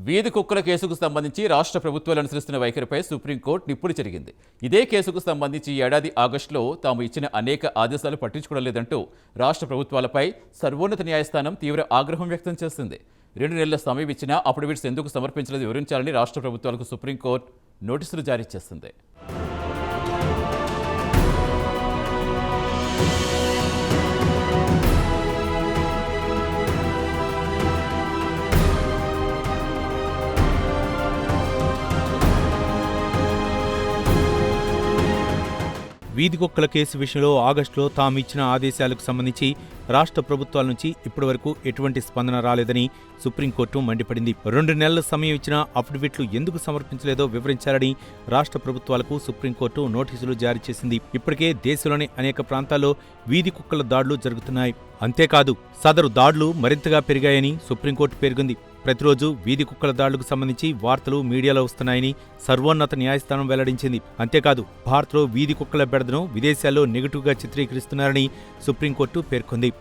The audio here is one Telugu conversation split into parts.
వీధి కుక్కల కేసుకు సంబంధించి రాష్ట్ర ప్రభుత్వాలు అనుసరిస్తున్న వైఖరిపై సుప్రీంకోర్టు నిప్పుడు జరిగింది. ఇదే కేసుకు సంబంధించి ఈ ఏడాది ఆగస్టులో తాము ఇచ్చిన అనేక ఆదేశాలు పట్టించుకోవడం లేదంటూ రాష్ట్ర ప్రభుత్వాలపై సర్వోన్నత న్యాయస్థానం తీవ్ర ఆగ్రహం వ్యక్తం చేసింది. 2 నెలల సమయం ఇచ్చినా అఫిడవిట్స్ ఎందుకు సమర్పించలేదు వివరించాలని రాష్ట్ర ప్రభుత్వాలకు సుప్రీంకోర్టు నోటీసులు జారీ చేసింది. వీధి కుక్కల కేసు విషయంలో ఆగస్టులో తాము ఇచ్చిన ఆదేశాలకు సంబంధించి రాష్ట్ర ప్రభుత్వాల నుంచి ఇప్పటివరకు ఎటువంటి స్పందన రాలేదని సుప్రీంకోర్టు మండిపడింది. 2 నెలల సమయం ఇచ్చినా అఫిడవిట్లు ఎందుకు సమర్పించలేదో వివరించాలని రాష్ట్ర ప్రభుత్వాలకు సుప్రీంకోర్టు నోటీసులు జారీ చేసింది. ఇప్పటికే దేశంలోని అనేక ప్రాంతాల్లో వీధి కుక్కల దాడులు జరుగుతున్నాయి. అంతేకాదు సదరు దాడులు మరింతగా పెరిగాయని సుప్రీంకోర్టు పేర్కొంది. ప్రతిరోజు వీధి కుక్కల దాడులకు సంబంధించి వార్తలు మీడియాలో వస్తున్నాయని సర్వోన్నత న్యాయస్థానం వెల్లడించింది. అంతేకాదు భారత్లో వీధి కుక్కల బెడదను విదేశాల్లో నెగిటివ్గా చిత్రీకరిస్తున్నారని సుప్రీంకోర్టు పేర్కొంది.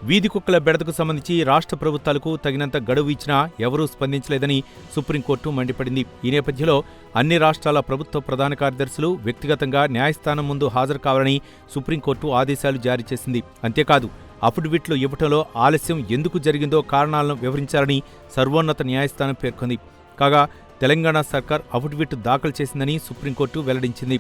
వీధి కుక్కల బెడదకు సంబంధించి రాష్ట్ర ప్రభుత్వాలకు తగినంత గడువు ఇచ్చినా ఎవరూ స్పందించలేదని సుప్రీంకోర్టు మండిపడింది. ఈ నేపథ్యంలో అన్ని రాష్ట్రాల ప్రభుత్వ ప్రధాన కార్యదర్శులు వ్యక్తిగతంగా న్యాయస్థానం ముందు హాజరు కావాలని సుప్రీంకోర్టు ఆదేశాలు జారీ చేసింది. అంతేకాదు అఫిడవిట్లు ఇవ్వటంలో ఆలస్యం ఎందుకు జరిగిందో కారణాలను వివరించాలని సర్వోన్నత న్యాయస్థానం పేర్కొంది. కాగా తెలంగాణ సర్కార్ అఫిడవిట్ దాఖలు చేసిందని సుప్రీంకోర్టు వెల్లడించింది.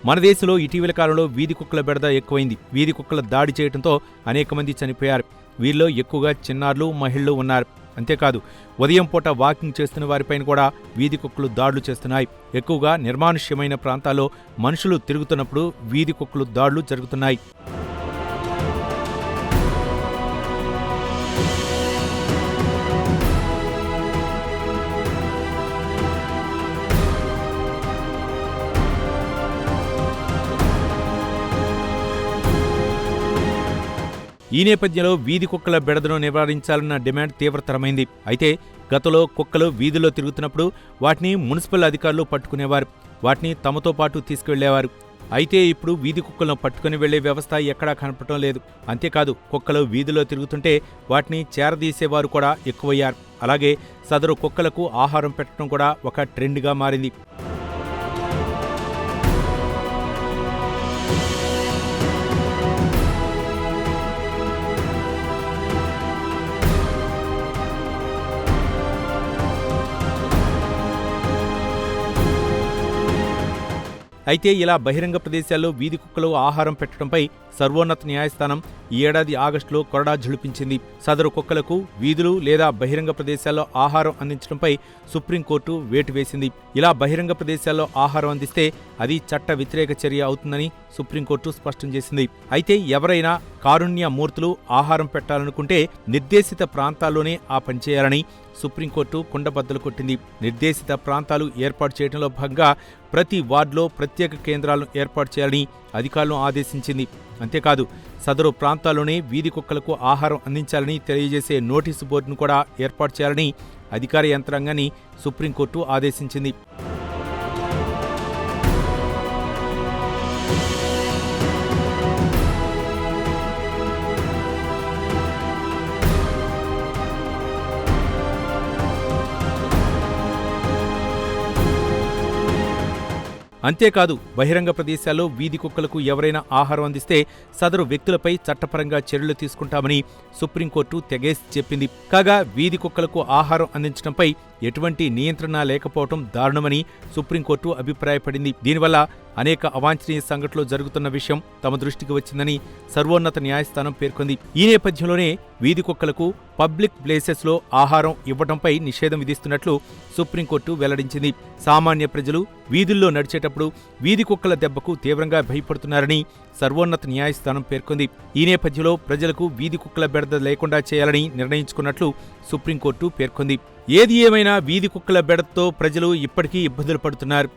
మన దేశంలో ఇటీవల కాలంలో వీధి కుక్కల బెడద ఎక్కువైంది. వీధి కుక్కల దాడి చేయడంతో అనేక మంది చనిపోయారు. వీరిలో ఎక్కువగా చిన్నారులు, మహిళలు ఉన్నారు. అంతేకాదు ఉదయం పూట వాకింగ్ చేస్తున్న వారిపైన కూడా వీధి కుక్కలు దాడులు చేస్తున్నాయి. ఎక్కువగా నిర్మానుష్యమైన ప్రాంతాల్లో మనుషులు తిరుగుతున్నప్పుడు వీధి కుక్కలు దాడులు జరుగుతున్నాయి. ఈ నేపథ్యంలో వీధి కుక్కల బెడదను నివారించాలన్న డిమాండ్ తీవ్రతరమైంది. అయితే గతంలో కుక్కలు వీధిలో తిరుగుతున్నప్పుడు వాటిని మున్సిపల్ అధికారులు పట్టుకునేవారు. వాటిని తమతో పాటు తీసుకువెళ్లేవారు. అయితే ఇప్పుడు వీధి కుక్కలను పట్టుకుని వెళ్లే వ్యవస్థ ఎక్కడా కనపడటం లేదు. అంతేకాదు కుక్కలు వీధిలో తిరుగుతుంటే వాటిని చేరదీసేవారు కూడా ఎక్కువయ్యారు. అలాగే సదరు కుక్కలకు ఆహారం పెట్టడం కూడా ఒక ట్రెండ్గా మారింది. అయితే ఇలా బహిరంగ ప్రదేశాల్లో వీధి కుక్కలు ఆహారం పెట్టడంపై సర్వోన్నత న్యాయస్థానం ఈ ఏడాది ఆగస్టులో కొరడా ఝుళిపించింది. సదరు కుక్కలకు వీధులు లేదా బహిరంగ ప్రదేశాల్లో ఆహారం అందించడంపై సుప్రీంకోర్టు వేటు వేసింది. ఇలా బహిరంగ ప్రదేశాల్లో ఆహారం అందిస్తే అది చట్ట వ్యతిరేక చర్య అవుతుందని సుప్రీంకోర్టు స్పష్టం చేసింది. అయితే ఎవరైనా కారుణ్య మూర్తులు ఆహారం పెట్టాలనుకుంటే నిర్దేశిత ప్రాంతాల్లోనే ఆ పనిచేయాలని సుప్రీంకోర్టు కుండబద్దలు కొట్టింది. నిర్దేశిత ప్రాంతాలు ఏర్పాటు చేయడంలో భాగంగా ప్రతి వార్డులో ప్రత్యేక కేంద్రాలను ఏర్పాటు చేయాలని అధికారులను ఆదేశించింది. అంతేకాదు సదరు ప్రాంతాల్లోనే వీధి కుక్కలకు ఆహారం అందించాలని తెలియజేసే నోటీసు బోర్డును కూడా ఏర్పాటు చేయాలని అధికార యంత్రాంగాన్ని సుప్రీంకోర్టు ఆదేశించింది. అంతేకాదు బహిరంగ ప్రదేశాల్లో వీధి కుక్కలకు ఎవరైనా ఆహారం అందిస్తే సదరు వ్యక్తులపై చట్టపరంగా చర్యలు తీసుకుంటామని సుప్రీంకోర్టు తెగేసి చెప్పింది. కాగా వీధి కుక్కలకు ఆహారం అందించడంపై ఎటువంటి నియంత్రణ లేకపోవడం దారుణమని సుప్రీంకోర్టు అభిప్రాయపడింది. దీనివల్ల అనేక అవాంఛనీయ సంఘటనలు జరుగుతున్న విషయం తమ దృష్టికి వచ్చిందని సర్వోన్నత న్యాయస్థానం పేర్కొంది. ఈ నేపథ్యంలోనే వీధి కుక్కలకు పబ్లిక్ ప్లేసెస్లో ఆహారం ఇవ్వడంపై నిషేధం విధిస్తున్నట్లు సుప్రీంకోర్టు వెల్లడించింది. సామాన్య ప్రజలు వీధుల్లో నడిచేటప్పుడు వీధి కుక్కల దెబ్బకు తీవ్రంగా భయపడుతున్నారని సర్వోన్నత న్యాయస్థానం పేర్కొంది. ఈ నేపథ్యంలో ప్రజలకు వీధి కుక్కల బెడద లేకుండా చేయాలని నిర్ణయించుకున్నట్లు సుప్రీంకోర్టు పేర్కొంది. ఏది ఏమైనా వీధి కుక్కల బెడదతో ప్రజలు ఇప్పటికీ ఇబ్బందులు పడుతున్నారు.